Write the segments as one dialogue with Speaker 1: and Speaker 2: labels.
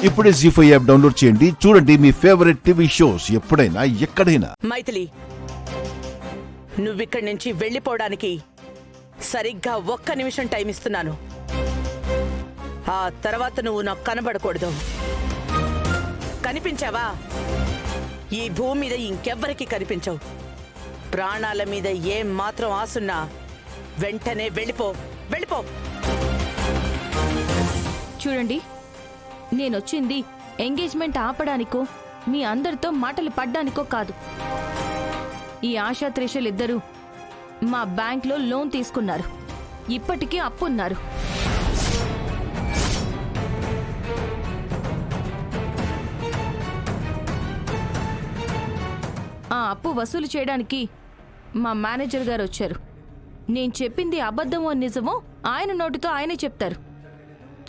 Speaker 1: ఇప్పుడే జీ5 app download చేయండి. చూడండి మీ ఫేవరెట్ టీవీ షోస్ ఎప్పుడైనా ఎక్కడైనా.
Speaker 2: మైథిలి, నువ్విక్కడి నుంచి వెళ్ళిపోవడానికి సరిగ్గా 1 నిమిషం టైం ఇస్తున్నాను. ఆ తర్వాత నువ్వు నాకు కనబడకూడదు. కనిపించావా ఈ భూమి మీద ఇంకెవ్వరికి కనిపించవు. ప్రాణాల మీద ఏం మాత్రం ఆసున్నా వెంటనే వెళ్ళిపో. వెళ్ళిపో.
Speaker 3: చూడండి, నేనొచ్చింది ఎంగేజ్మెంట్ ఆపడానికో మీ అందరితో మాటలు పడ్డానికో కాదు. ఈ ఆశా త్రిషలిద్దరూ మా బ్యాంక్లో లోన్ తీసుకున్నారు. ఇప్పటికీ అప్పున్నారు. ఆ అప్పు వసూలు చేయడానికి మా మేనేజర్ గారు వచ్చారు. నేను చెప్పింది అబద్ధమో నిజమో ఆయన నోటితో ఆయనే చెప్తారు.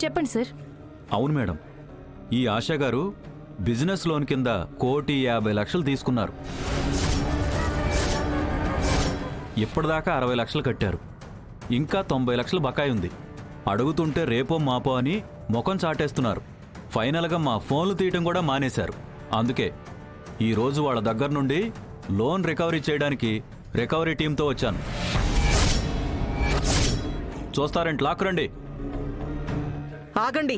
Speaker 3: చెప్పండి సార్.
Speaker 4: అవును మేడం, ఈ ఆశా గారు బిజినెస్ లోన్ కింద 1,50,00,000 తీసుకున్నారు. ఇప్పటిదాకా 60 లక్షలు కట్టారు. ఇంకా 90 లక్షలు బకాయి ఉంది. అడుగుతుంటే రేపో మాపో అని ముఖం చాటేస్తున్నారు. ఫైనల్గా మా ఫోన్లు తీయటం కూడా మానేశారు. అందుకే ఈరోజు వాళ్ళ దగ్గర నుండి లోన్ రికవరీ చేయడానికి రికవరీ టీంతో వచ్చాను. చూస్తారేంటి? లాక్కురండి.
Speaker 2: ఆగండి.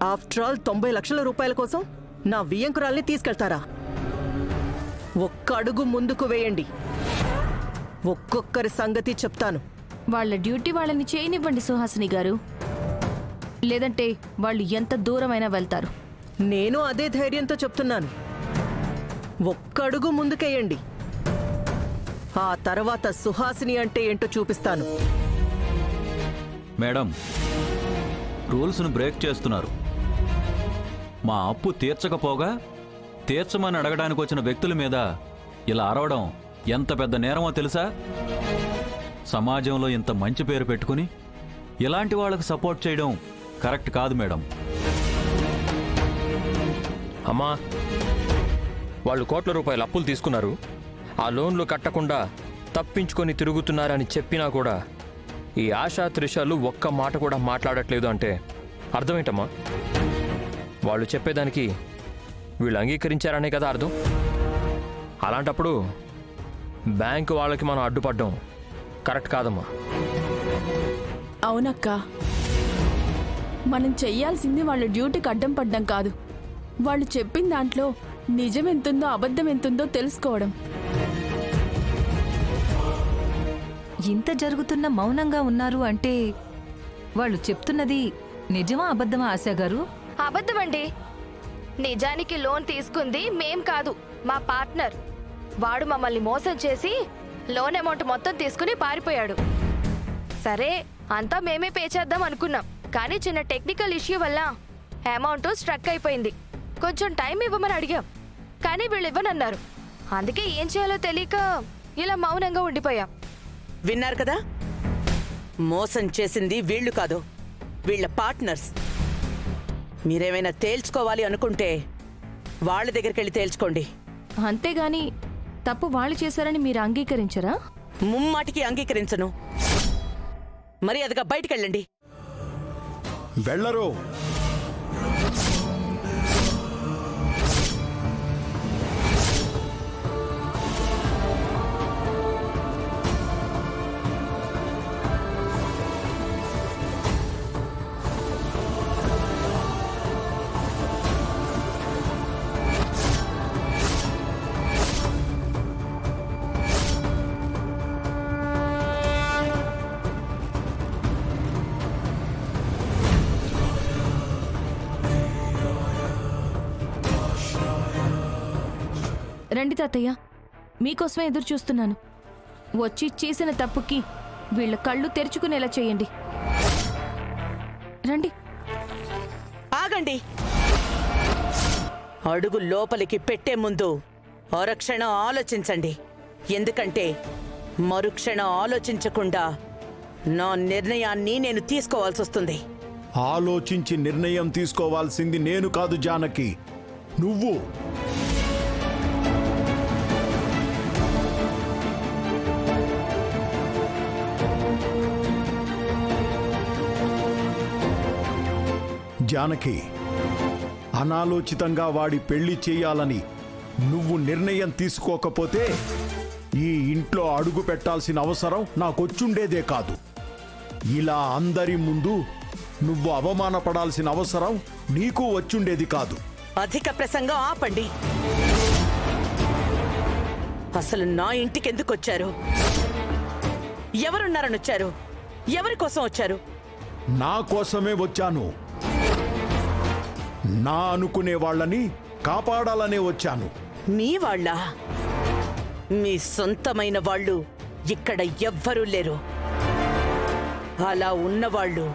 Speaker 2: ఆఫ్టర్ ఆల్ 90 లక్షల రూపాయల కోసం నా వియ్యంకురాల్ని తీసుకెళ్తారా? ఒక్క అడుగు ముందుకు వేయండి. ఒక్కొక్కరి సంగతి చెప్తాను.
Speaker 3: వాళ్ళ డ్యూటీ వాళ్ళని చేయనివ్వండి సుహాసిని గారు. లేదంటే వాళ్ళు ఎంత దూరమైనా వెళ్తారు.
Speaker 2: నేను అదే ధైర్యంతో చెప్తున్నాను. ఒక్క అడుగు ముందుకేయండి. ఆ తర్వాత సుహాసిని అంటే ఏంటో చూపిస్తాను.
Speaker 4: మేడం, రూల్స్ను బ్రేక్ చేస్తున్నారు. మా అప్పు తీర్చకపోగా తీర్చమని అడగడానికి వచ్చిన వ్యక్తుల మీద ఇలా అరవడం ఎంత పెద్ద నేరమో తెలుసా? సమాజంలో ఇంత మంచి పేరు పెట్టుకుని ఇలాంటి వాళ్ళకు సపోర్ట్ చేయడం కరెక్ట్ కాదు మేడం.
Speaker 5: అమ్మా, వాళ్ళు కోట్ల రూపాయల అప్పులు తీసుకున్నారు. ఆ లోన్లు కట్టకుండా తప్పించుకొని తిరుగుతున్నారని చెప్పినా కూడా ఈ ఆశా త్రిషాలు ఒక్క మాట కూడా మాట్లాడట్లేదు అంటే అర్థమేంటమ్మా? వాళ్ళు చెప్పేదానికి వీళ్ళు అంగీకరించారనే కదా అర్థం. అలాంటప్పుడు బ్యాంకు వాళ్ళకి మనం అడ్డుపడ్డం కరెక్ట్ కాదమ్మా.
Speaker 6: అవునక్క, మనం చెయ్యాల్సింది వాళ్ళ డ్యూటీకి అడ్డం పడ్డం కాదు, వాళ్ళు చెప్పిన దాంట్లో నిజం ఎంతుందో అబద్ధం ఎంతుందో తెలుసుకోవడం.
Speaker 7: ఇంత జరుగుతున్న మౌనంగా ఉన్నారు అంటే వాళ్ళు చెప్తున్నది నిజమా అబద్ధమా ఆశా గారు?
Speaker 8: అబద్ధమండి. నిజానికి లోన్ తీసుకుంది మేం కాదు, మా పార్ట్నర్. వాడు మమ్మల్ని మోసం చేసి లోన్ అమౌంట్ మొత్తం తీసుకుని పారిపోయాడు. సరే, అంతా మేమే పే చేద్దాం అనుకున్నాం. కానీ చిన్న టెక్నికల్ ఇష్యూ వల్ల అమౌంట్ స్ట్రక్ అయిపోయింది. కొంచెం టైం ఇవ్వమని అడిగాం, కానీ వీళ్ళు ఇవ్వనన్నారు. అందుకే ఏం చేయాలో తెలియక ఇలా మౌనంగా ఉండిపోయాం.
Speaker 2: విన్నారు కదా, మోసం చేసింది వీళ్ళు కాదు, వీళ్ళ పార్ట్నర్స్. మీరేమైనా తేల్చుకోవాలి అనుకుంటే వాళ్ళ దగ్గరికి వెళ్ళి తేల్చుకోండి.
Speaker 3: అంతేగాని తప్పు వాళ్ళు చేశారని మీరు అంగీకరించరా?
Speaker 2: ముమ్మాటికి అంగీకరించను. మర్యాదగా బయటికెళ్ళండి.
Speaker 1: వెళ్ళరు.
Speaker 3: రండి తాతయ్య, మీకోసమే ఎదురు చూస్తున్నాను. వచ్చి చేసిన తప్పుకి వీళ్ళ కళ్ళు తెరుచుకునేలా చేయండి. రండి.
Speaker 2: ఆగండి. అడుగు లోపలికి పెట్టే ముందు అరక్షణం ఆలోచించండి. ఎందుకంటే మరుక్షణం ఆలోచించకుండా నా నిర్ణయాన్ని నేను తీసుకోవాల్సి వస్తుంది.
Speaker 1: ఆలోచించి నిర్ణయం తీసుకోవాల్సింది నేను కాదు జానకి, నువ్వు.
Speaker 9: జానకి, అనాలోచితంగా వాడి పెళ్లి చేయాలని నువ్వు నిర్ణయం తీసుకోకపోతే ఈ ఇంట్లో అడుగు పెట్టాల్సిన అవసరం నాకొచ్చుండేదే కాదు. ఇలా అందరి ముందు నువ్వు అవమానపడాల్సిన అవసరం నీకు వచ్చుండేది కాదు.
Speaker 2: అధిక ప్రసంగం ఆపండి. అసలు నా ఇంటికి ఎందుకు వచ్చారు? ఎవరున్నారని వచ్చారు? ఎవరి కోసం వచ్చారు?
Speaker 9: నా కోసమే వచ్చాను. నా అనుకునే వాళ్ళని కాపాడాలనే వచ్చాను.
Speaker 2: మీ వాళ్ళ? మీ సొంతమైన వాళ్ళు ఇక్కడ ఎవ్వరూ లేరు. అలా ఉన్నవాళ్ళు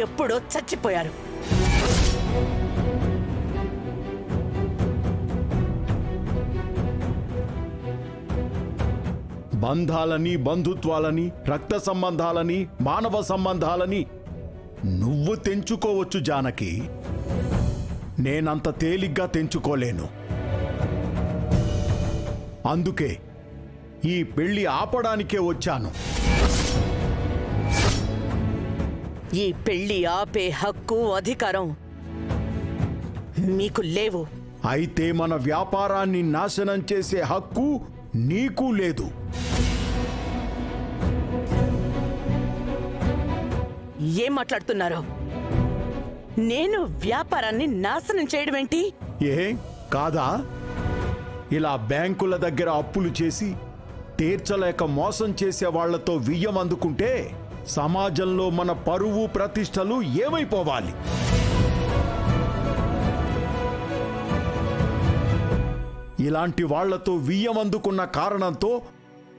Speaker 2: ఎప్పుడో చచ్చిపోయారు.
Speaker 9: బంధాలని, బంధుత్వాలని, రక్త సంబంధాలని, మానవ సంబంధాలని నువ్వు తెంచుకోవచ్చు జానకి. నేనంత తేలిగ్గా తెంచుకోలేను. అందుకే ఈ పెళ్లి ఆపడానికే వచ్చాను.
Speaker 2: ఈ పెళ్లి ఆపే హక్కు, అధికారం మీకు లేవు.
Speaker 9: అయితే మన వ్యాపారాన్ని నాశనం చేసే హక్కు నీకు లేదు.
Speaker 2: ఏం మాట్లాడుతున్నారు? నేను వ్యాపారాన్ని నాశనం చేయడం ఏంటి?
Speaker 9: ఏ కాదా? ఇలా బ్యాంకుల దగ్గర అప్పులు చేసి తీర్చలేక మోసం చేసే వాళ్లతో వియ్యం అందుకుంటే సమాజంలో మన పరువు ప్రతిష్టలు ఏమైపోవాలి? ఇలాంటి వాళ్లతో వియ్యం అందుకున్న కారణంతో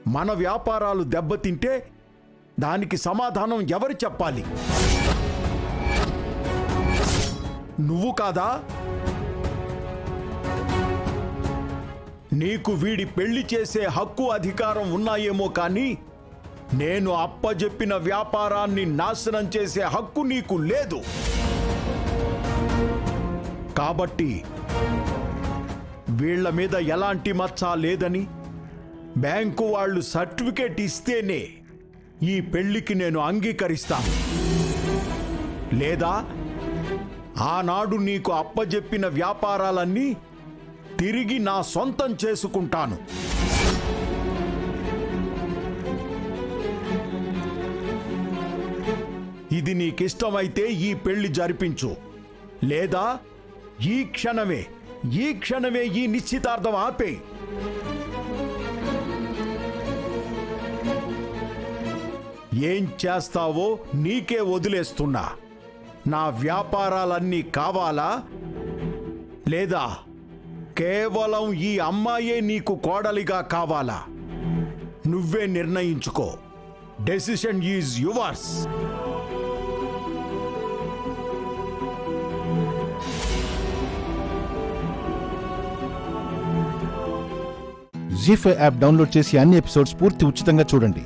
Speaker 9: మన వ్యాపారాలు దెబ్బతింటే దానికి సమాధానం ఎవరు చెప్పాలి? నువ్వు కాదా? నీకు వీడి పెళ్లి చేసే హక్కు, అధికారం ఉన్నాయేమో కానీ నేను అప్పజెప్పిన వ్యాపారాన్ని నాశనం చేసే హక్కు నీకు లేదు. కాబట్టి వీళ్ల మీద ఎలాంటి మచ్చ లేదని బ్యాంకు వాళ్ళు సర్టిఫికేట్ ఇస్తేనే ఈ పెళ్లికి నేను అంగీకరిస్తాను. లేదా ఆనాడు నీకు అప్పజెప్పిన వ్యాపారాలన్నీ తిరిగి నా సొంతం చేసుకుంటాను. ఇది నీకిష్టమైతే ఈ పెళ్లి జరిపించు. లేదా ఈ క్షణమే ఈ నిశ్చితార్థం ఆపే. ఏం చేస్తావో నీకే వదిలేస్తున్నా. నా వ్యాపారాలన్నీ కావాలా? లేదా కేవలం ఈ అమ్మాయే నీకు కోడలిగా కావాలా? నువ్వే నిర్ణయించుకో. Decision is yours.
Speaker 1: Zee5 app download చేసి అన్ని ఎపిసోడ్స్ పూర్తి ఉచితంగా చూడండి.